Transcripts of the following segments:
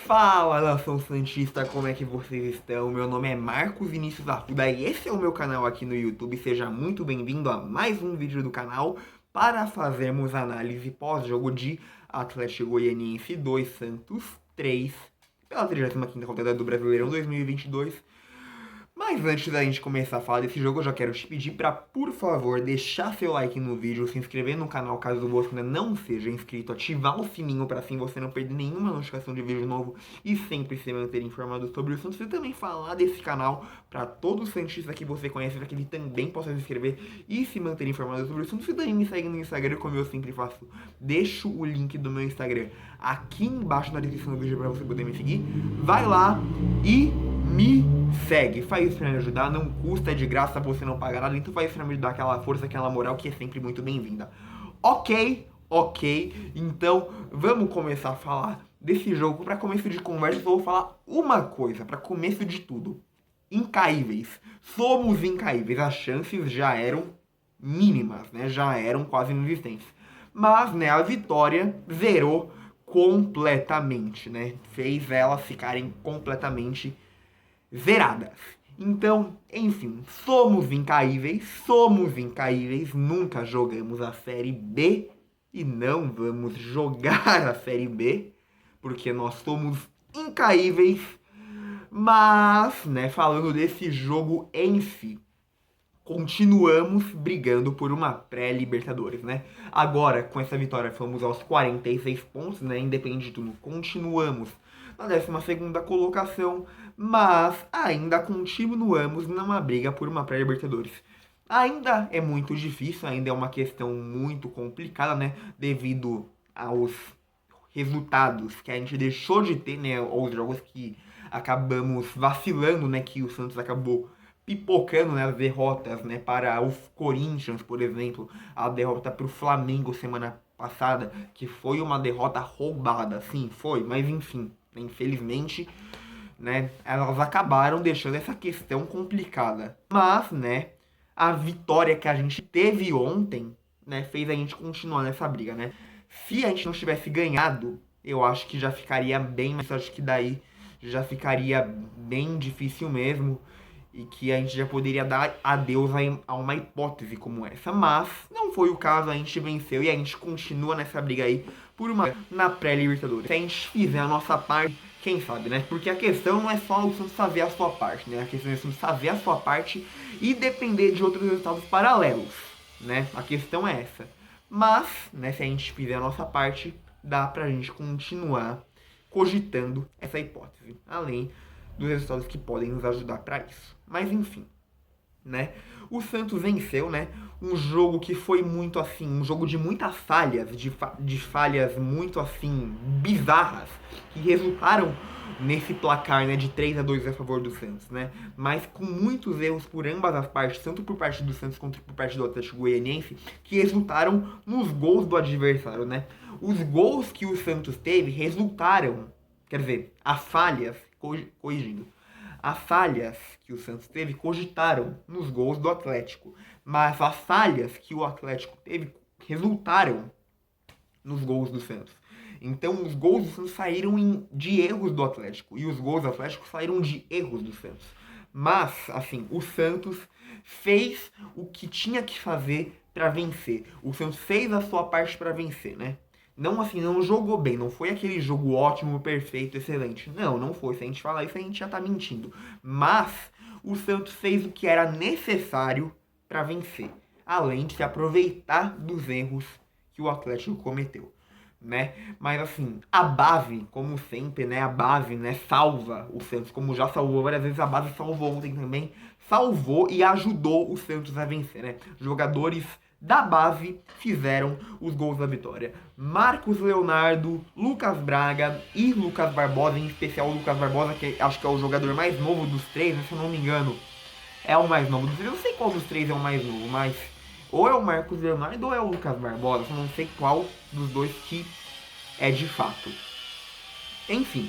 Fala, nação santista, como é que vocês estão? Meu nome é Marcos Vinícius Arruda e esse é o meu canal aqui no YouTube. Seja muito bem-vindo a mais um vídeo do canal para fazermos análise pós-jogo de Atlético Goianiense 2, Santos 3, pela 35ª rodada do Brasileirão 2022. Mas antes da gente começar a falar desse jogo, eu já quero te pedir para, por favor, deixar seu like no vídeo, se inscrever no canal caso você ainda não seja inscrito, ativar o sininho para assim você não perder nenhuma notificação de vídeo novo e sempre se manter informado sobre o Santos, e também falar desse canal para todos os santistas que você conhece, para que ele também possa se inscrever e se manter informado sobre o Santos. E também me segue no Instagram, como eu sempre faço. Deixo o link do meu Instagram aqui embaixo na descrição do vídeo para você poder me seguir. Vai lá e me segue, faz isso pra me ajudar, não custa, é de graça, você não paga nada, então faz isso pra me dar aquela força, aquela moral que é sempre muito bem-vinda. Ok, então vamos começar a falar desse jogo. Pra começo de conversa, eu vou falar uma coisa, pra começo de tudo. Incaíveis, somos incaíveis, as chances já eram mínimas, né, já eram quase inexistentes. Mas, né, a vitória zerou completamente, né, fez elas ficarem completamente zeradas. Então, enfim, somos incaíveis, nunca jogamos a Série B e não vamos jogar a Série B, porque nós somos incaíveis. Mas, né, falando desse jogo em si, continuamos brigando por uma pré-Libertadores, né? Agora, com essa vitória, fomos aos 46 pontos, né? Independente de tudo, continuamos na 12ª colocação, mas ainda continuamos numa briga por uma pré-Libertadores. Ainda é muito difícil, ainda é uma questão muito complicada, né? Devido aos resultados que a gente deixou de ter, né? Os jogos que acabamos vacilando, né? Que o Santos acabou pipocando, né, as derrotas, né, para o Corinthians, por exemplo, a derrota para o Flamengo semana passada, que foi uma derrota roubada, sim, foi, mas enfim, infelizmente, né, elas acabaram deixando essa questão complicada. Mas, né, a vitória que a gente teve ontem, né, fez a gente continuar nessa briga, né. Se a gente não tivesse ganhado, eu acho que já ficaria bem, mas acho que daí já ficaria bem difícil mesmo e que a gente já poderia dar adeus a uma hipótese como essa. Mas não foi o caso, a gente venceu e a gente continua nessa briga aí por uma na pré-Libertadores. Se a gente fizer a nossa parte, quem sabe, né? Porque a questão não é só o Santos fazer a sua parte, né? A questão é o Santos fazer a sua parte e depender de outros resultados paralelos, né? A questão é essa. Mas, né, se a gente fizer a nossa parte, dá pra gente continuar cogitando essa hipótese. Além dos resultados que podem nos ajudar para isso. Mas enfim, né? O Santos venceu, né? Um jogo que foi muito assim, um jogo de muitas falhas, de falhas muito assim bizarras, que resultaram nesse placar, né, de 3-2 a favor do Santos, né? Mas com muitos erros por ambas as partes, tanto por parte do Santos quanto por parte do Atlético Goianiense, que resultaram nos gols do adversário, né? Os gols que o Santos teve resultaram, quer dizer, as falhas, corrigindo, as falhas que o Santos teve cogitaram nos gols do Atlético, mas as falhas que o Atlético teve resultaram nos gols do Santos. Então os gols do Santos saíram de erros do Atlético e os gols do Atlético saíram de erros do Santos. Mas, assim, o Santos fez o que tinha que fazer para vencer. O Santos fez a sua parte para vencer, né? Não assim, não jogou bem, não foi aquele jogo ótimo, perfeito, excelente. Não, não foi. Se a gente falar isso, a gente já tá mentindo. Mas o Santos fez o que era necessário para vencer, além de se aproveitar dos erros que o Atlético cometeu, né? Mas assim, a base, como sempre, né? A base, né, salva o Santos, como já salvou várias vezes, a base salvou ontem também, salvou e ajudou o Santos a vencer, né? Jogadores da base fizeram os gols da vitória. Marcos Leonardo, Lucas Braga e Lucas Barbosa, em especial o Lucas Barbosa, que acho que é o jogador mais novo dos três, né, se eu não me engano. É o mais novo dos três, eu não sei qual dos três é o mais novo, mas ou é o Marcos Leonardo ou é o Lucas Barbosa, eu não sei qual dos dois que é de fato. Enfim,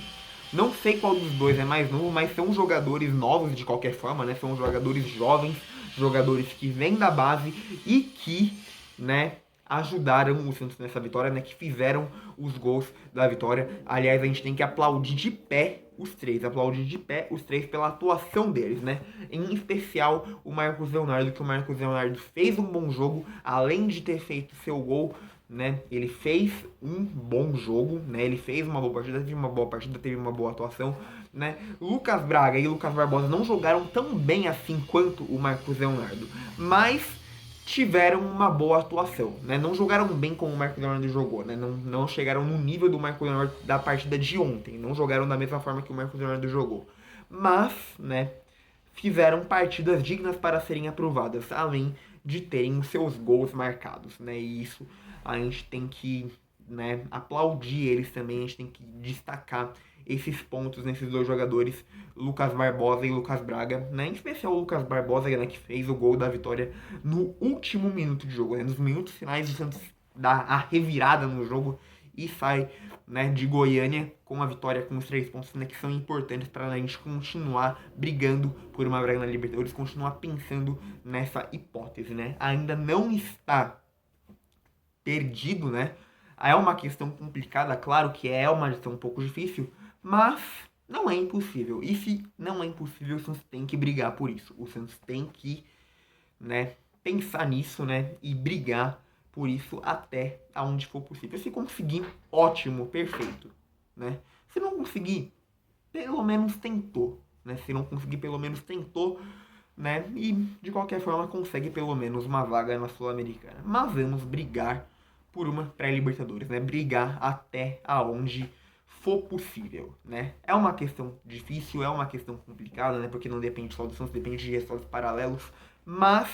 não sei qual dos dois é mais novo, mas são jogadores novos de qualquer forma, né? São jogadores jovens, jogadores que vêm da base e que, né, ajudaram o Santos nessa vitória, né? Que fizeram os gols da vitória. Aliás, a gente tem que aplaudir de pé os três pela atuação deles, né? Em especial o Marcos Leonardo, que o Marcos Leonardo fez um bom jogo, além de ter feito seu gol, né? Ele fez um bom jogo, né? Ele fez uma boa partida, teve uma boa atuação, né? Lucas Braga e Lucas Barbosa não jogaram tão bem assim quanto o Marcos Leonardo, mas tiveram uma boa atuação, né? Não jogaram bem como o Marcos Leonardo jogou, né? Não chegaram no nível do Marcos Leonardo da partida de ontem, não jogaram da mesma forma que o Marcos Leonardo jogou, mas, né? Fizeram partidas dignas para serem aprovadas, além de terem os seus gols marcados, né? E isso a gente tem que, né, aplaudir eles também, a gente tem que destacar esses pontos nesses dois jogadores, Lucas Barbosa e Lucas Braga, né? Em especial o Lucas Barbosa, né, que fez o gol da vitória no último minuto de jogo, né? Nos minutos finais o Santos dá a revirada no jogo e sai, né, de Goiânia com a vitória, com os 3 pontos, né, que são importantes para a gente continuar brigando por uma vaga na Libertadores, continuar pensando nessa hipótese, né? Ainda não está perdido, né? É uma questão complicada, claro que é uma questão um pouco difícil, mas não é impossível. E se não é impossível, o Santos tem que brigar por isso. O Santos tem que, né, pensar nisso, né, e brigar por isso até aonde for possível. Se conseguir, ótimo, perfeito, né? Se não conseguir, pelo menos tentou, né? Se não conseguir, pelo menos tentou, né? E de qualquer forma consegue pelo menos uma vaga na Sul-Americana. Mas vamos brigar por uma pré-Libertadores, né? Brigar até aonde for possível, né? É uma questão difícil, é uma questão complicada, né? Porque não depende só do Santos, depende de resultados paralelos, mas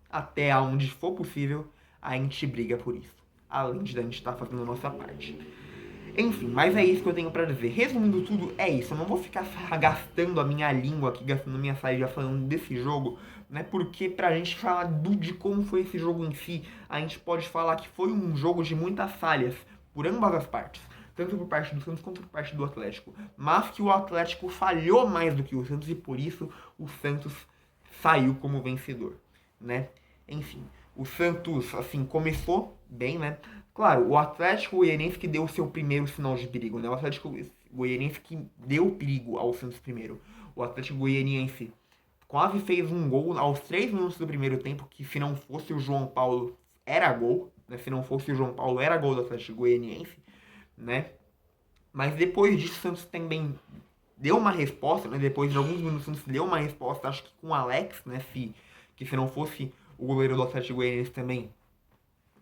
até aonde for possível, a gente briga por isso. Além de a gente estar fazendo a nossa parte. Enfim, mas é isso que eu tenho pra dizer. Resumindo tudo, é isso. Eu não vou ficar gastando a minha língua aqui, gastando minha saída falando desse jogo, né? Porque pra gente falar de como foi esse jogo em si, a gente pode falar que foi um jogo de muitas falhas por ambas as partes. Tanto por parte do Santos quanto por parte do Atlético. Mas que o Atlético falhou mais do que o Santos e por isso o Santos saiu como vencedor, né? Enfim, o Santos, assim, começou bem, né? Claro, o Atlético Goianiense que deu o seu primeiro sinal de perigo, né? O Atlético Goianiense que deu perigo ao Santos primeiro. O Atlético Goianiense quase fez um gol aos 3 minutos do primeiro tempo, que se não fosse o João Paulo, era gol, né? Se não fosse o João Paulo, era gol do Atlético Goianiense, né? Mas depois disso, o Santos também deu uma resposta, né? Depois de alguns minutos, o Santos deu uma resposta, acho que com o Alex, né? Que se não fosse o goleiro do Atlético Goianiense também,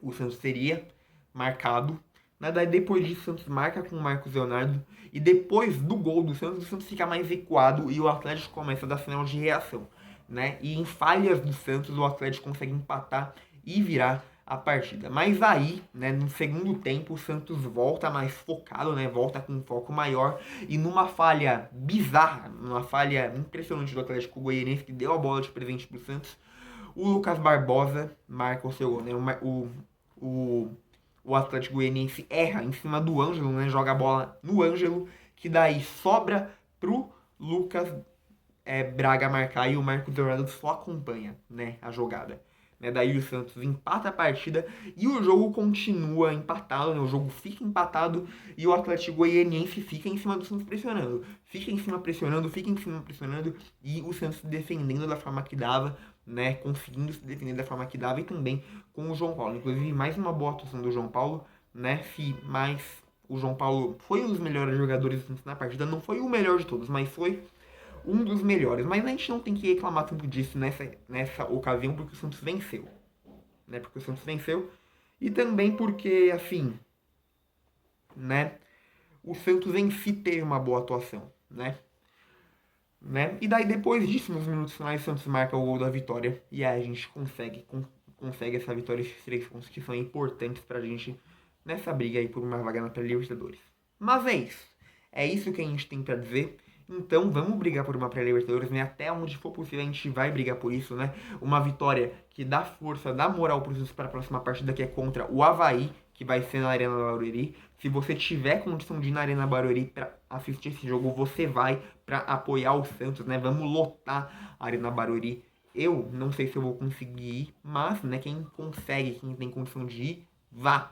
o Santos teria marcado. Né? Daí depois disso, o Santos marca com o Marcos Leonardo. E depois do gol do Santos fica mais recuado e o Atlético começa a dar sinal de reação. Né? E em falhas do Santos, o Atlético consegue empatar e virar a partida. Mas aí, né, no segundo tempo, o Santos volta mais focado, né, volta com um foco maior. E numa falha bizarra, numa falha impressionante do Atlético Goianiense, que deu a bola de presente pro Santos, o Lucas Barbosa marca o seu gol, né? O Atlético Goianiense erra em cima do Ângelo, né? Joga a bola no Ângelo, que daí sobra pro Lucas Braga marcar e o Marcos Leonardo só acompanha, né, a jogada. Né? Daí o Santos empata a partida e o jogo continua empatado, né? O jogo fica empatado e o Atlético Goianiense fica em cima do Santos pressionando. Fica em cima pressionando e o Santos defendendo da forma que dava, né? Conseguindo se defender da forma que dava e também com o João Paulo. Inclusive, mais uma boa atuação do João Paulo, né? Mas o João Paulo foi um dos melhores jogadores do Santos na partida. Não foi o melhor de todos, mas foi um dos melhores. Mas a gente não tem que reclamar tanto disso nessa ocasião, porque o Santos venceu. Né? Porque o Santos venceu. E também porque, assim, né? O Santos em si teve uma boa atuação, né? E daí depois disso, nos minutos finais, o Santos marca o gol da vitória. E aí a gente consegue essa vitória, esses 3 pontos que são importantes pra gente nessa briga aí por uma vaga na pré-Libertadores. Mas é isso. É isso que a gente tem pra dizer. Então vamos brigar por uma pré-Libertadores, né? Até onde for possível a gente vai brigar por isso, né? Uma vitória que dá força, dá moral pro Santos para a próxima partida, que é contra o Avaí, que vai ser na Arena Barueri. Se você tiver condição de ir na Arena Barueri para assistir esse jogo, você vai para apoiar o Santos, né? Vamos lotar a Arena Barueri. Eu não sei se eu vou conseguir ir, mas, né, quem consegue, quem tem condição de ir, vá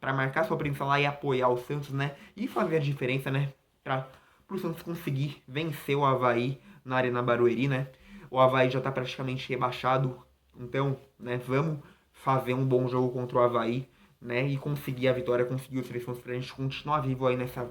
para marcar sua presença lá e apoiar o Santos, né? E fazer a diferença, né? Para o Santos conseguir vencer o Avaí na Arena Barueri, né? O Avaí já está praticamente rebaixado, então, né? Vamos fazer um bom jogo contra o Avaí, né? E conseguir a vitória, conseguir os 3 pontos pra gente continuar vivo aí nessa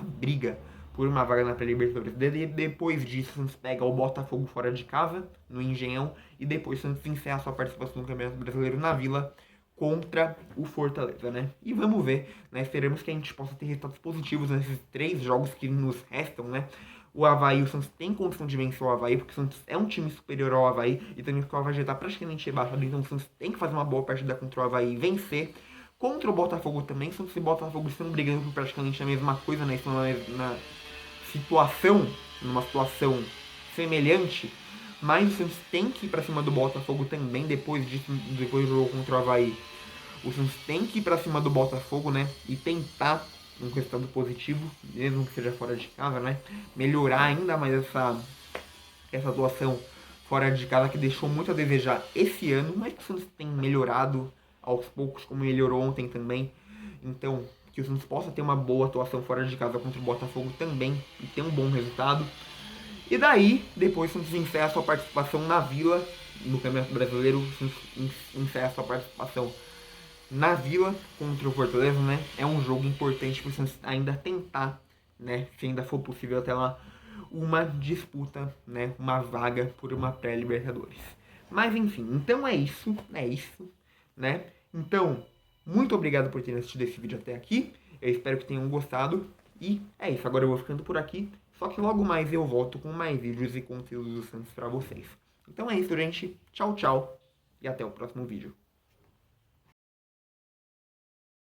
briga por uma vaga na pré-Libertadores. Depois disso, o Santos pega o Botafogo fora de casa, no Engenhão, e depois o Santos encerra sua participação no Campeonato Brasileiro na Vila contra o Fortaleza, né? E vamos ver, né? Esperamos que a gente possa ter resultados positivos nesses 3 jogos que nos restam, né? O Avaí, o Santos tem condição de vencer o Avaí, porque o Santos é um time superior ao Avaí, e também porque o Avaí já está praticamente rebaixado, então o Santos tem que fazer uma boa partida contra o Avaí e vencer. Contra o Botafogo também, Santos e Botafogo estão brigando por praticamente a mesma coisa, né? Estão na situação, numa situação semelhante, mas o Santos tem que ir pra cima do Botafogo também depois do jogo contra o Avaí. O Santos tem que ir pra cima do Botafogo, né? E tentar um resultado positivo, mesmo que seja fora de casa, né? Melhorar ainda mais essa atuação fora de casa que deixou muito a desejar esse ano, mas que o Santos tem melhorado aos poucos, como melhorou ontem também. Então, que o Santos possa ter uma boa atuação fora de casa contra o Botafogo também e ter um bom resultado. E daí, depois o Santos encerra sua participação na Vila, no Campeonato Brasileiro, o Santos encerra sua participação na Vila contra o Fortaleza, né? É um jogo importante para o Santos ainda tentar, né? Se ainda for possível até lá, uma disputa, né? Uma vaga por uma pré-Libertadores. Mas enfim, então é isso, né? Então, muito obrigado por terem assistido esse vídeo até aqui. Eu espero que tenham gostado. E é isso, agora eu vou ficando por aqui. Só que logo mais eu volto com mais vídeos e conteúdos do Santos pra vocês. Então é isso, gente. Tchau, tchau. E até o próximo vídeo.